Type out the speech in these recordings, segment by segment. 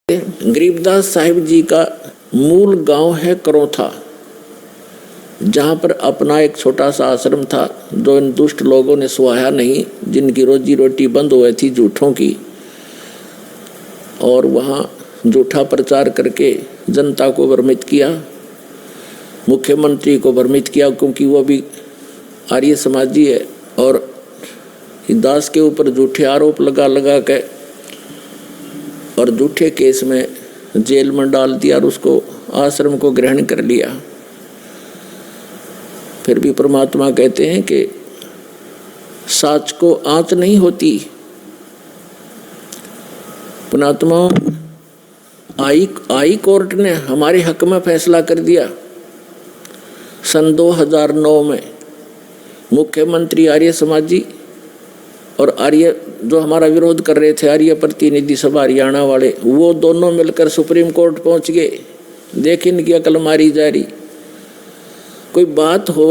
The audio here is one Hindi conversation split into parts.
गरीबदास साहिब जी का मूल गांव है करौथा, जहाँ पर अपना एक छोटा सा आश्रम था जो इन दुष्ट लोगों ने सुहाया नहीं, जिनकी रोजी रोटी बंद हुई थी झूठों की, और वहाँ झूठा प्रचार करके जनता को भ्रमित किया, मुख्यमंत्री को भ्रमित किया, क्योंकि वो भी आर्य समाजी है, और दास के ऊपर झूठे आरोप लगा के और झूठे केस में जेल में डाल दिया और उसको आश्रम को ग्रहण कर लिया। फिर भी परमात्मा कहते हैं कि साच को आंच नहीं होती। पुणात्मा आई कोर्ट ने हमारे हक में फैसला कर दिया। सन 2009 में मुख्यमंत्री आर्य समाजी और आर्य जो हमारा विरोध कर रहे थे, आर्य प्रतिनिधि सभा हरियाणा वाले, वो दोनों मिलकर सुप्रीम कोर्ट पहुंच गए। देख इनकी अकल मारी जा रही। कोई बात हो,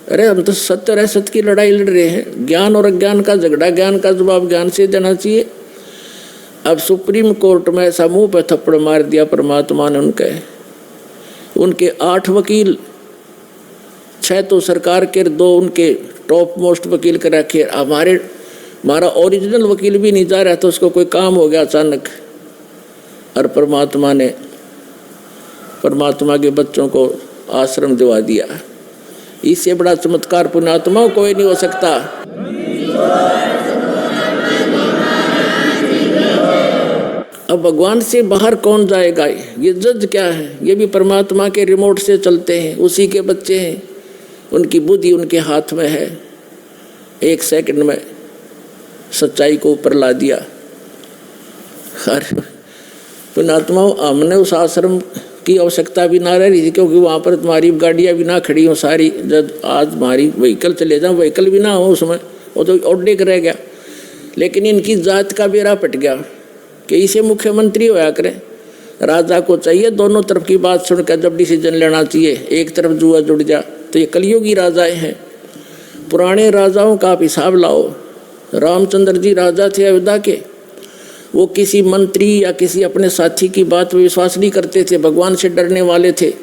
अरे हम तो सत्य और असत्य की लड़ाई लड़ रहे हैं, ज्ञान और अज्ञान का झगड़ा, ज्ञान का जवाब ज्ञान से देना चाहिए। अब सुप्रीम कोर्ट में ऐसा मुंह पे थप्पड़ मार दिया परमात्मा ने उनके 8 वकील, 6 तो सरकार के, 2 उनके टॉप मोस्ट वकील कर रखे। हमारा ओरिजिनल वकील भी नहीं जा रहा था, उसको कोई काम हो गया अचानक, और परमात्मा ने परमात्मा के बच्चों को आश्रम दिवा दिया। इससे बड़ा चमत्कार पुण्यात्मा कोई नहीं हो सकता। अब भगवान से बाहर कौन जाएगा? ये जज क्या है? ये भी परमात्मा के रिमोट से चलते हैं, उसी के बच्चे हैं, उनकी बुद्धि उनके हाथ में है। 1 सेकंड में सच्चाई को ऊपर ला दिया। पुण्यात्मा हमने उस आश्रम की आवश्यकता भी ना रही थी, क्योंकि वहाँ पर तुम्हारी गाड़ियाँ भी ना खड़ी हो सारी। जब आज हमारी व्हीकल चले जाओ, व्हीकल भी ना हो उसमें, वो तो ऑर्डिक रह गया। लेकिन इनकी जात का बेड़ा पट गया कि इसे मुख्यमंत्री होया करें। राजा को चाहिए दोनों तरफ की बात सुनकर जब डिसीजन लेना चाहिए। एक तरफ जुआ जुड़ जा, तो ये कलयुगी राजाएं हैं। पुराने राजाओं का आप हिसाब लाओ। रामचंद्र जी राजा थे अयोध्या के, वो किसी मंत्री या किसी अपने साथी की बात में विश्वास नहीं करते थे, भगवान से डरने वाले थे।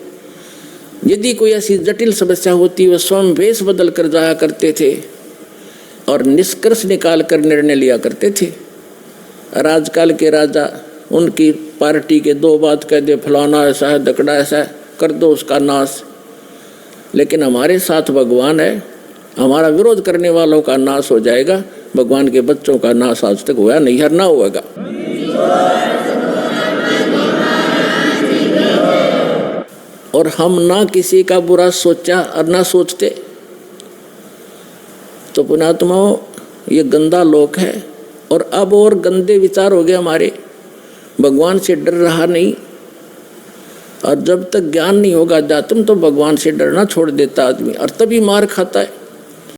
यदि कोई ऐसी जटिल समस्या होती, वह स्वयं वेश बदल कर जाया करते थे और निष्कर्ष निकाल कर निर्णय लिया करते थे। राजकाल के राजा उनकी पार्टी के 2 बात कह दे, फलाना ऐसा है, दकड़ा ऐसा है, कर दो उसका नाश। लेकिन हमारे साथ भगवान है, हमारा विरोध करने वालों का नाश हो जाएगा। भगवान के बच्चों का नाश आज तक हुआ नहीं, हर ना होगा। और हम ना किसी का बुरा सोचा और ना सोचते। तो पुण्यात्माओं, ये गंदा लोक है, और अब और गंदे विचार हो गए हमारे। भगवान से डर रहा नहीं, और जब तक ज्ञान नहीं होगा अध्यात्म, तो भगवान से डरना छोड़ देता आदमी, और तभी मार खाता है।